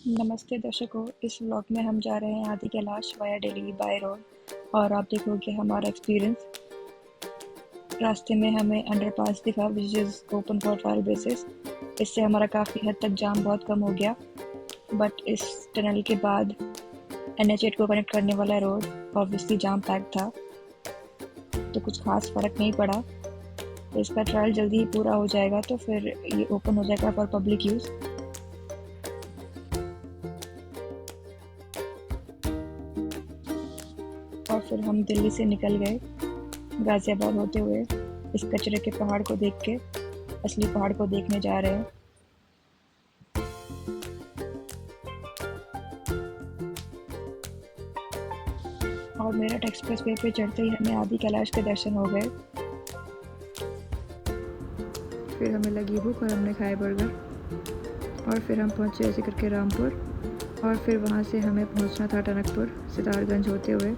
नमस्ते दर्शकों, इस व्लॉग में हम जा रहे हैं आदि Kailash via Delhi by road. और आप देखोगे हमारा एक्सपीरियंस। रास्ते में हमें अंडरपास दिखा which is open for trial basis. इससे हमारा काफ़ी हद तक जाम बहुत कम हो गया। बट इस टनल के बाद NH8 को कनेक्ट करने वाला रोड ऑब्वियसली जाम पैक था, तो कुछ खास फ़र्क नहीं पड़ा। तो इसका ट्रायल जल्दी ही पूरा हो जाएगा, तो फिर ये ओपन हो जाएगा फॉर पब्लिक यूज़। और फिर हम दिल्ली से निकल गए गाज़ियाबाद होते हुए, इस कचरे के पहाड़ को देख के असली पहाड़ को देखने जा रहे हैं। और मेरठ एक्सप्रेस वे पे चढ़ते ही हमें आदि कैलाश के दर्शन हो गए। फिर हमें लगी भूख और हमने खाए बर्गर। और फिर हम पहुंचे ऐसे करके रामपुर। और फिर वहां से हमें पहुंचना था टनकपुर, सितारगंज होते हुए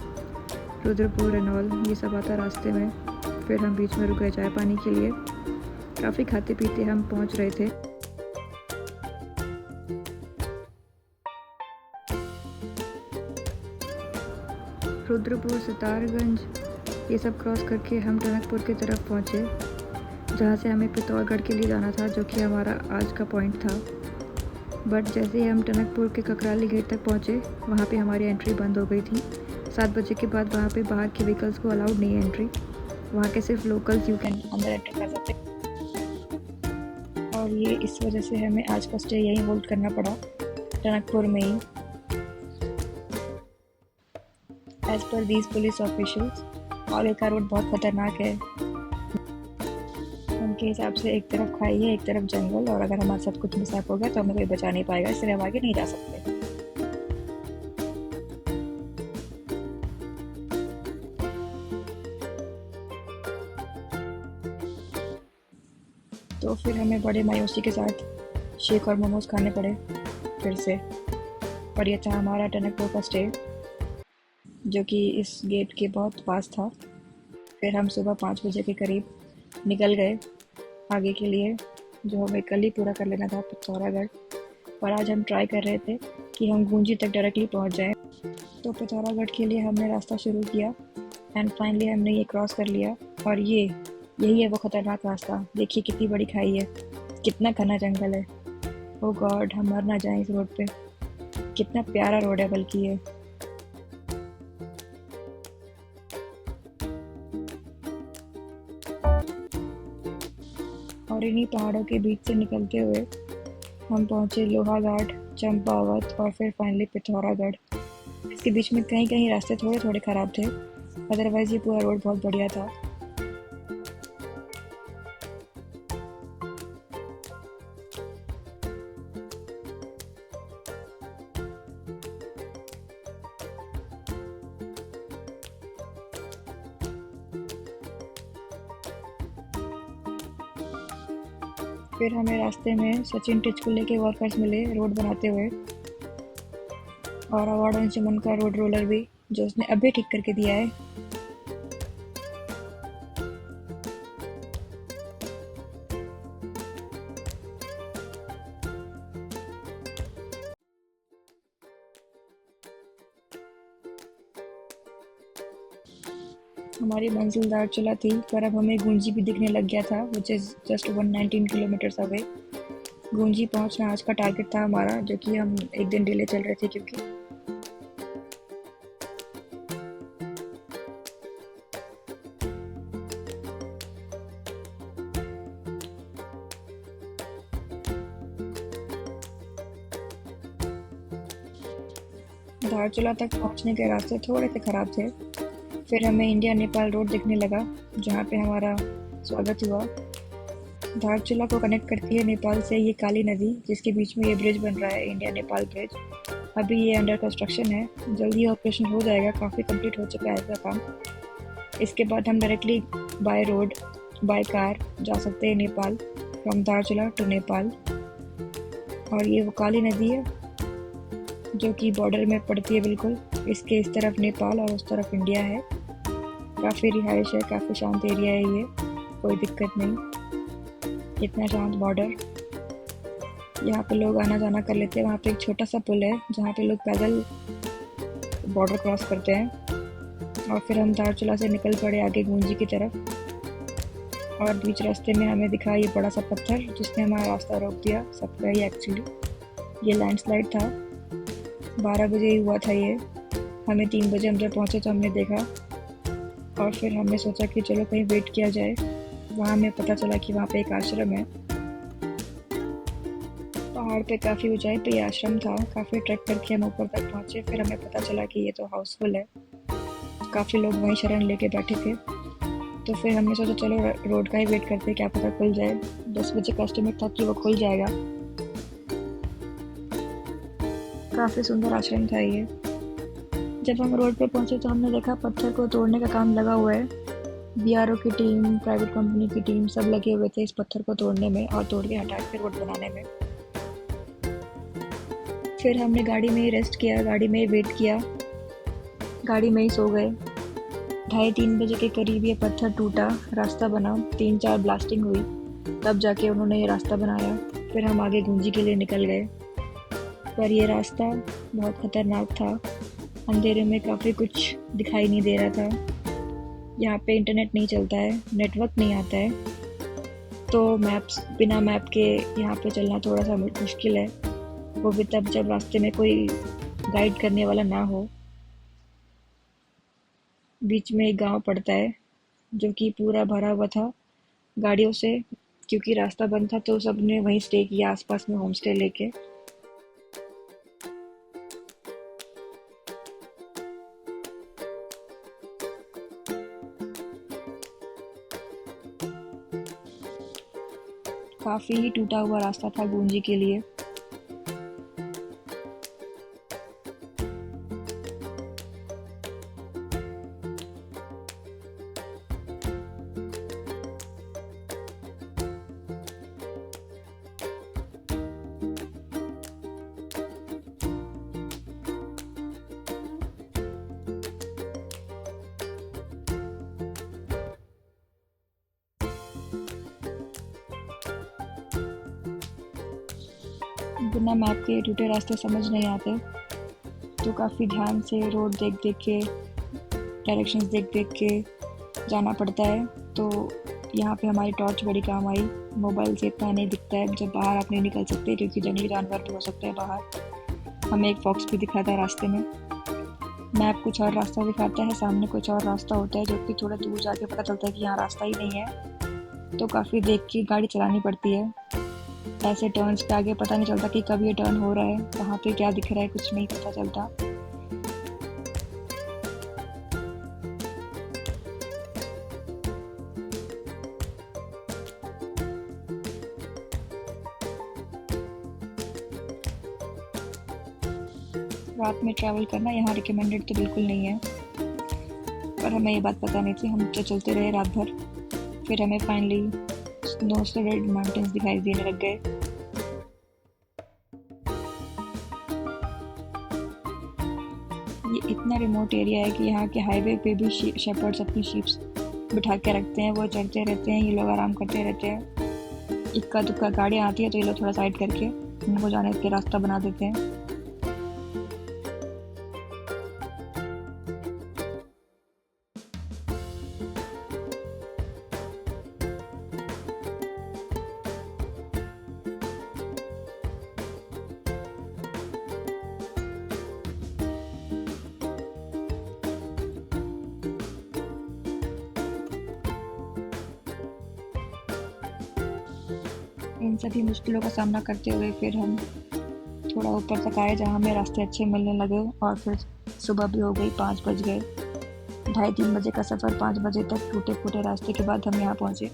रुद्रपुर रेनॉल, ये सब आता रास्ते में। फिर हम बीच में रुक गए चाय पानी के लिए। काफ़ी खाते पीते हम पहुंच रहे थे। रुद्रपुर, सितारगंज ये सब क्रॉस करके हम टनकपुर की तरफ पहुंचे, जहां से हमें पिथौरागढ़ के लिए जाना था, जो कि हमारा आज का पॉइंट था। बट जैसे ही हम टनकपुर के ककराली गेट तक पहुंचे, वहां पे हमारी एंट्री बंद हो गई थी। 7 बजे के बाद वहां पे बाहर के व्हीकल्स को अलाउड नहीं है एंट्री। वहां के सिर्फ लोकल्स यू कैन अंदर एंटर कर सकते। और ये इस वजह से हमें आज का स्टे यहीं होल्ड करना पड़ा, टनकपुर में ही। As per these police officials, आगे का रोड बहुत खतरनाक है। उनके हिसाब से एक तरफ खाई है, एक तरफ जंगल, और अगर हमारे साथ कुछ मिसहैप हो गया तो हमें कोई बचा नहीं पाएगा, इसलिए हम आगे नहीं जा सकते। तो फिर हमें बड़े मायूसी के साथ शेक और मोमोज खाने पड़े फिर से। और ये था हमारा टनकपुर का स्टे, जो कि इस गेट के बहुत पास था। फिर हम सुबह 5 बजे के करीब निकल गए आगे के लिए, जो हमें कल ही पूरा कर लेना था, पिथौरागढ़। और आज हम ट्राई कर रहे थे कि हम गूंजी तक डायरेक्टली पहुंच जाएं। तो पिथौरागढ़ के लिए हमने रास्ता शुरू किया एंड फाइनली हमने ये क्रॉस कर लिया। और यही है वो खतरनाक रास्ता। देखिए कितनी बड़ी खाई है, कितना घना जंगल है। ओ गॉड, हम मर ना जाएं इस रोड पे। कितना प्यारा रोड है बल्कि ये। और इन्हीं पहाड़ों के बीच से निकलते हुए हम पहुंचे लोहाघाट, चंपावत और फिर फाइनली पिथौरागढ़। इसके बीच में कहीं कहीं रास्ते थोड़े थोड़े ख़राब थे, अदरवाइज़ ये पूरा रोड बहुत बढ़िया था। फिर हमें रास्ते में सचिन टिचकुले के वर्कर्स मिले रोड बनाते हुए, और अवार्ड अंशुमन का रोड रोलर भी, जो उसने अभी ठीक करके दिया है। हमारी मंजिल दारचूला थी, पर अब हमें गूंजी भी दिखने लग गया था, which is just 119 kilometres away. Gunji पहुंचना आज का टारगेट था हमारा, जो कि हम एक दिन डिले चल रहे थे क्योंकि धारचूला तक पहुंचने के रास्ते थोड़े से ख़राब थे। फिर हमें इंडिया नेपाल रोड दिखने लगा, जहाँ पे हमारा स्वागत हुआ। धारचूला को कनेक्ट करती है नेपाल से ये काली नदी, जिसके बीच में ये ब्रिज बन रहा है, इंडिया नेपाल ब्रिज। अभी ये अंडर कंस्ट्रक्शन है, जल्दी ऑपरेशन हो जाएगा, काफ़ी कंप्लीट हो चुका है इसका काम। इसके बाद हम directly by road, by car जा सकते हैं नेपाल, फ्रॉम धारचूला टू नेपाल। और ये वो काली नदी है जो कि बॉर्डर में पड़ती है बिल्कुल। इसके इस तरफ नेपाल और उस तरफ इंडिया है। काफ़ी रिहाइश है, काफ़ी शांत एरिया है ये, कोई दिक्कत नहीं, इतना शांत बॉर्डर। यहाँ पे लोग आना जाना कर लेते हैं। वहाँ पे एक छोटा सा पुल है जहाँ पे लोग पैदल बॉर्डर क्रॉस करते हैं। और फिर हम धारचूला से निकल पड़े आगे गूंजी की तरफ। और बीच रास्ते में हमें दिखा ये बड़ा सा पत्थर जिसने हमारा रास्ता रोक दिया, सबका ही एक्चुअली। ये लैंडस्लाइड था, 12 बजे ही हुआ था ये। हमें 3 बजे हम जब पहुँचे तो हमने देखा, और फिर हमने सोचा कि चलो कहीं वेट किया जाए। वहाँ हमें पता चला कि वहाँ पे एक आश्रम है। पहाड़ पे काफ़ी ऊंचाई पे ये आश्रम था। काफ़ी ट्रैक करके हम ऊपर तक पहुँचे। फिर हमें पता चला कि ये तो हाउसफुल है, काफ़ी लोग वहीं शरण लेके बैठे थे। तो फिर हमने सोचा चलो रोड का ही वेट करते, क्या पता खुल जाए। 10 बजे का एस्टिमेट था कि वो खुल जाएगा। काफ़ी सुंदर आश्रम था ये। जब हम रोड पे पहुंचे तो हमने देखा पत्थर को तोड़ने का काम लगा हुआ है। बीआरओ की टीम, प्राइवेट कंपनी की टीम सब लगे हुए थे इस पत्थर को तोड़ने में और तोड़ के हटा के रोड बनाने में। फिर हमने गाड़ी में ही रेस्ट किया, गाड़ी में ही वेट किया, गाड़ी में ही सो गए। 2:30-3 बजे के करीब ये पत्थर टूटा, रास्ता बना, 3-4 ब्लास्टिंग हुई, तब जाके उन्होंने ये रास्ता बनाया। फिर हम आगे गूंजी के लिए निकल गए। पर ये रास्ता बहुत ख़तरनाक था। अंधेरे में काफ़ी कुछ दिखाई नहीं दे रहा था। यहाँ पे इंटरनेट नहीं चलता है, नेटवर्क नहीं आता है, तो बिना मैप के यहाँ पे चलना थोड़ा सा मुश्किल है। वो भी तब जब रास्ते में कोई गाइड करने वाला ना हो। बीच में एक गांव पड़ता है जो कि पूरा भरा हुआ था गाड़ियों से। क्योंकि रास्ता बंद था तो सबने वहीं स्टे किया, आसपास में होम स्टे लेके। काफ़ी ही टूटा हुआ रास्ता था गूंजी के लिए। बिना मैप के टूटे रास्ते समझ नहीं आते, तो काफ़ी ध्यान से रोड देख देख के, डायरेक्शंस देख देख के जाना पड़ता है। तो यहाँ पे हमारी टॉर्च बड़ी काम आई। मोबाइल से इतना नहीं दिखता है, जब बाहर आप नहीं निकल सकते क्योंकि जंगली जानवर भी हो सकते हैं बाहर। हमें एक फॉक्स भी दिखा था रास्ते में। मैप कुछ और रास्ता दिखाता है, सामने कुछ और रास्ता होता है, जो कि थोड़ा दूर जाके पता चलता है कि यहाँ रास्ता ही नहीं है। तो काफ़ी देख के गाड़ी चलानी पड़ती है। ऐसे टर्न्स पे आगे पता नहीं चलता कि कब ये टर्न हो रहा है, कहाँ पे क्या दिख रहा है, कुछ नहीं पता चलता। रात में ट्रैवल करना यहाँ रिकमेंडेड तो बिल्कुल नहीं है, पर हमें ये बात पता नहीं थी। हम तो चलते रहे रात भर। फिर हमें फाइनली स्नो स्टडेड माउंटेन्स दिखाई देने लग गए। ये इतना रिमोट एरिया है कि यहाँ के हाईवे पे भी शेपर्ड्स अपनी शीप्स बिठा के रखते हैं। वो चढ़ते रहते हैं, ये लोग आराम करते रहते हैं। इक्का दुक्का गाड़ियाँ आती है तो ये लोग थोड़ा साइड करके उनको जाने के रास्ता बना देते हैं। इन सभी मुश्किलों का सामना करते हुए फिर हम थोड़ा ऊपर तक आए, जहाँ हमें रास्ते अच्छे मिलने लगे। और फिर सुबह भी हो गई, 5 बज गए। 2:30-3 बजे का सफ़र 5 बजे तक टूटे फूटे रास्ते के बाद हम यहाँ पहुँचे।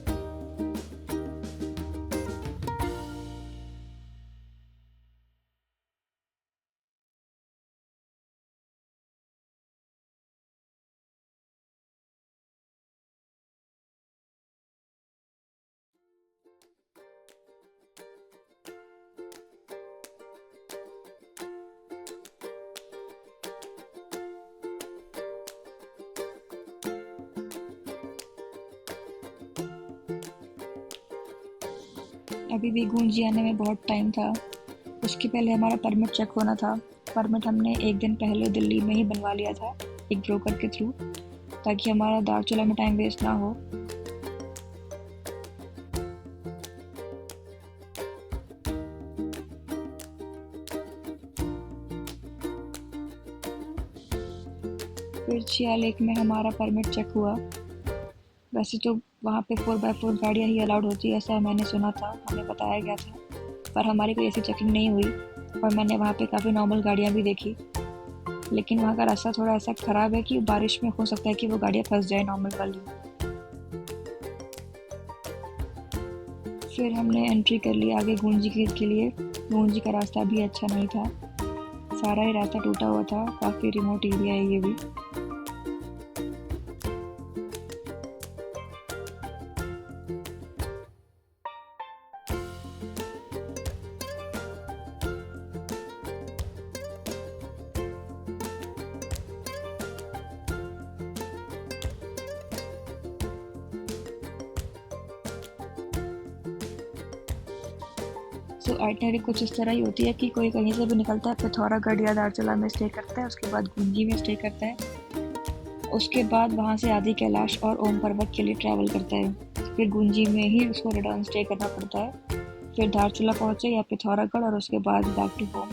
अभी भी गूंजी आने में बहुत टाइम था। उसके पहले हमारा परमिट चेक होना था। परमिट हमने एक दिन पहले दिल्ली में ही बनवा लिया था एक ब्रोकर के थ्रू, ताकि हमारा दारचूला में टाइम वेस्ट ना हो। फिर चिया लेक में हमारा परमिट चेक हुआ। वैसे तो वहाँ पे 4x4 गाड़ियाँ ही अलाउड होती है, ऐसा मैंने सुना था, हमें बताया गया था, पर हमारी कोई ऐसी चेकिंग नहीं हुई और मैंने वहाँ पे काफ़ी नॉर्मल गाड़ियाँ भी देखी। लेकिन वहाँ का रास्ता थोड़ा ऐसा ख़राब है कि बारिश में हो सकता है कि वो गाड़ियाँ फंस जाए नॉर्मल वाली। फिर हमने एंट्री कर ली आगे गूंजी के लिए। गूंजी का रास्ता भी अच्छा नहीं था, सारा ही रास्ता टूटा हुआ था, काफ़ी रिमोट एरिया है ये भी। सो आइटनरी कुछ इस तरह ही होती है कि कोई कहीं से भी निकलता है, पिथौरागढ़ या दारचूला में स्टे करता है, उसके बाद गूंजी में स्टे करता है, उसके बाद वहाँ से आदि कैलाश और ओम पर्वत के लिए ट्रैवल करता है। फिर गूंजी में ही उसको रिटर्न स्टे करना पड़ता है, फिर दारचूला पहुँचे या पिथौरागढ़ और उसके बाद back to home.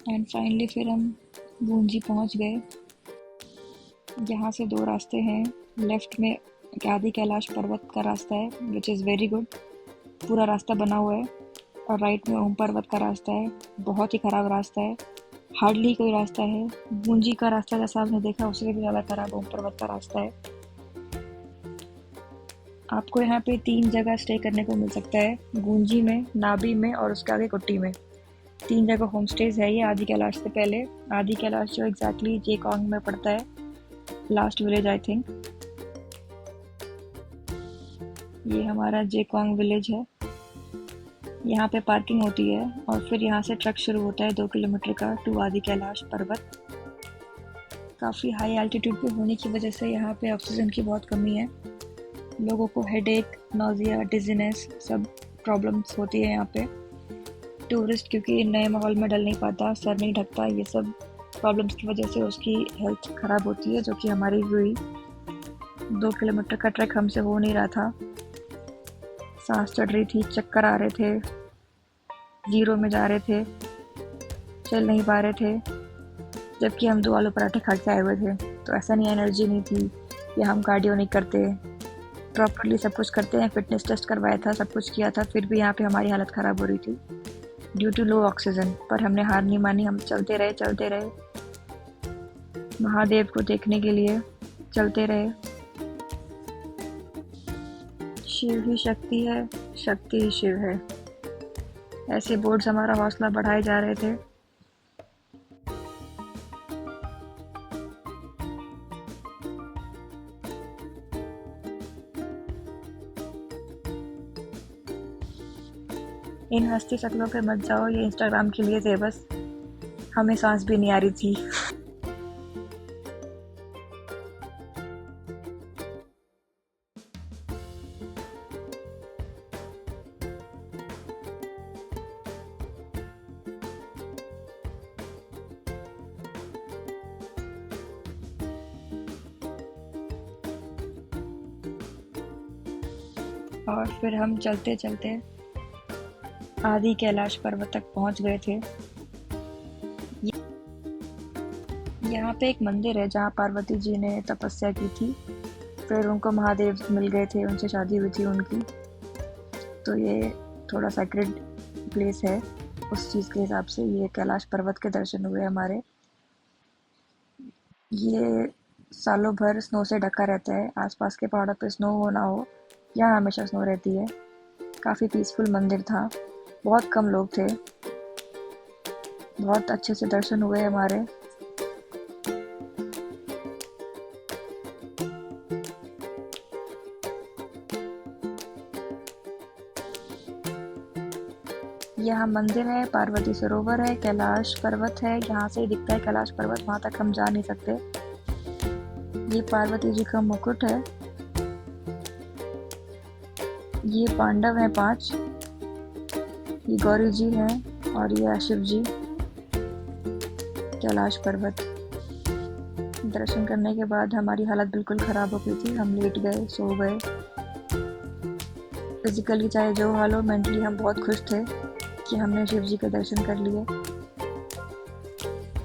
And finally फिर हम गूंजी पहुंच गए। यहाँ से दो रास्ते हैं, लेफ्ट में आदि कैलाश पर्वत का रास्ता है विच इज़ वेरी गुड, पूरा रास्ता बना हुआ है, और राइट में ओम पर्वत का रास्ता है, बहुत ही ख़राब रास्ता है, हार्डली कोई रास्ता है। गूंजी का रास्ता जैसा आपने देखा उससे भी ज़्यादा ख़राब ओम पर्वत का रास्ता है। आपको यहाँ पे 3 जगह स्टे करने को मिल सकता है, गूंजी में, नाबी में और उसके आगे कुट्टी में। 3 जगह होम स्टेज है ये आदि कैलाश से पहले। आदि कैलाश जो एग्जैक्टली जेकॉन्ग में पड़ता है, लास्ट विलेज आई थिंक। ये हमारा जेकॉन्ग विलेज है, यहाँ पे पार्किंग होती है और फिर यहाँ से ट्रक शुरू होता है 2 किलोमीटर का टू आदि कैलाश पर्वत। काफ़ी हाई एल्टीट्यूड पे होने की वजह से यहाँ पे ऑक्सीजन की बहुत कमी है, लोगों को हेडेक, नोजिया, डिजीनेस सब प्रॉब्लम्स होती है यहाँ पे। टूरिस्ट क्योंकि नए माहौल में डल नहीं पाता, सर नहीं ढकता, ये सब प्रॉब्लम्स की वजह से उसकी हेल्थ ख़राब होती है, जो कि हमारी भी हुई। 2 किलोमीटर का ट्रैक हमसे हो नहीं रहा था, सांस चढ़ रही थी, चक्कर आ रहे थे, जीरो में जा रहे थे, चल नहीं पा रहे थे, जबकि हम 2 आलू पराठे खा के आए हुए थे। तो ऐसा नहीं एनर्जी नहीं थी या हम कार्डियो नहीं करते, प्रॉपरली सब कुछ करते हैं, फिटनेस टेस्ट करवाया था, सब कुछ किया था, फिर भी यहाँ पे हमारी हालत ख़राब हो रही थी ड्यू टू लो ऑक्सीजन। पर हमने हार नहीं मानी, हम चलते रहे महादेव को देखने के लिए चलते रहे। शिव ही शक्ति है, शक्ति ही शिव है, ऐसे बोर्ड्स हमारा हौसला बढ़ाए जा रहे थे। इन हस्ती शक्लों पे मत जाओ, ये इंस्टाग्राम के लिए थे बस, हमें सांस भी नहीं आ रही थी। और फिर हम चलते चलते आदि कैलाश पर्वत तक पहुंच गए थे। यहाँ पे एक मंदिर है जहाँ पार्वती जी ने तपस्या की थी, फिर उनको महादेव मिल गए थे, उनसे शादी हुई थी उनकी। तो ये थोड़ा सैक्रेड प्लेस है, उस चीज़ के हिसाब से ये कैलाश पर्वत के दर्शन हुए हमारे। ये सालों भर स्नो से ढका रहता है, आसपास के पहाड़ों पे स्नो हो ना हो, यहाँ हमेशा स्नो रहती है। काफ़ी पीसफुल मंदिर था, बहुत कम लोग थे, बहुत अच्छे से दर्शन हुए हमारे। यहाँ मंदिर है, पार्वती सरोवर है, कैलाश पर्वत है, यहाँ से ही दिखता है कैलाश पर्वत, वहाँ तक हम जा नहीं सकते। ये पार्वती जी का मुकुट है, ये पांडव हैं 5, ये गौरी जी हैं और ये शिव जी। कैलाश पर्वत दर्शन करने के बाद हमारी हालत बिल्कुल ख़राब हो गई थी, हम लेट गए, सो गए। फिजिकली चाहे जो हाल हो, मेंटली हम बहुत खुश थे कि हमने शिव जी के दर्शन कर लिए।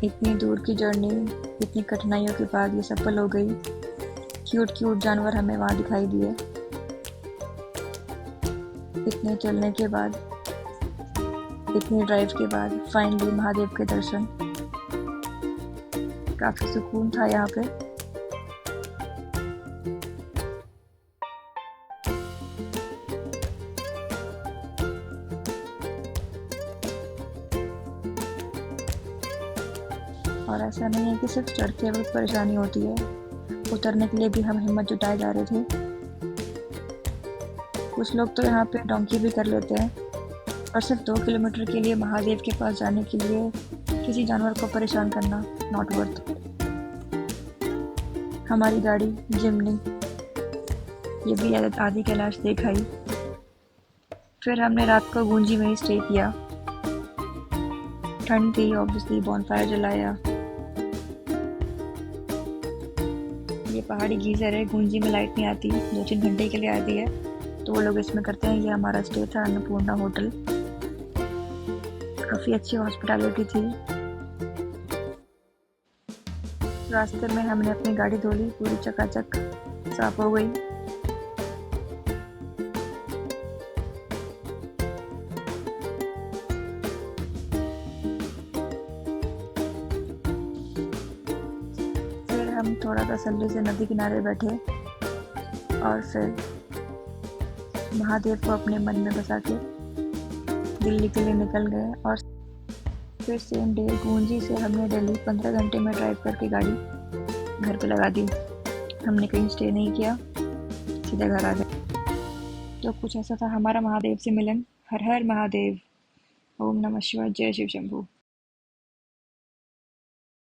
इतनी दूर की जर्नी, इतनी कठिनाइयों के बाद ये सफल हो गई। क्यूट क्यूट जानवर हमें वहाँ दिखाई दिए। इतने चलने के बाद, इतनी ड्राइव के बाद फाइनली महादेव के दर्शन। काफ़ी सुकून था यहाँ पे। और ऐसा नहीं है कि सिर्फ चढ़ते वक्त परेशानी होती है, उतरने के लिए भी हम हिम्मत जुटाए जा रहे थे। कुछ लोग तो यहाँ पे डोंकी भी कर लेते हैं, और सिर्फ 2 किलोमीटर के लिए महादेव के पास जाने के लिए किसी जानवर को परेशान करना नॉट वर्थ। हमारी गाड़ी जिमनी, ये भी आदि कैलाश दिखाई। फिर हमने रात को गूंजी में ही स्टे किया। ठंड थी, ऑब्वियसली बॉनफायर जलाया। ये पहाड़ी गीजर है, गूंजी में लाइट नहीं आती, 2-3 घंटे के लिए आती है, तो वो लोग इसमें करते हैं। ये हमारा स्टे था अन्नपूर्णा होटल, काफ़ी अच्छी हॉस्पिटैलिटी थी। रास्ते में हमने अपनी गाड़ी धो ली, पूरी चकाचक साफ हो गई। फिर हम थोड़ा तसल्ली से नदी किनारे बैठे और फिर महादेव को अपने मन में बसा के दिल्ली के लिए निकल गए। और फिर सेम डे गूंजी से हमने दिल्ली 15 घंटे में ड्राइव करके गाड़ी घर पे लगा दी। हमने कहीं स्टे नहीं किया, सीधा घर आ गए। तो कुछ ऐसा था हमारा महादेव से मिलन। हर हर महादेव। ओम नमः शिवाय, जय शिव शंभू।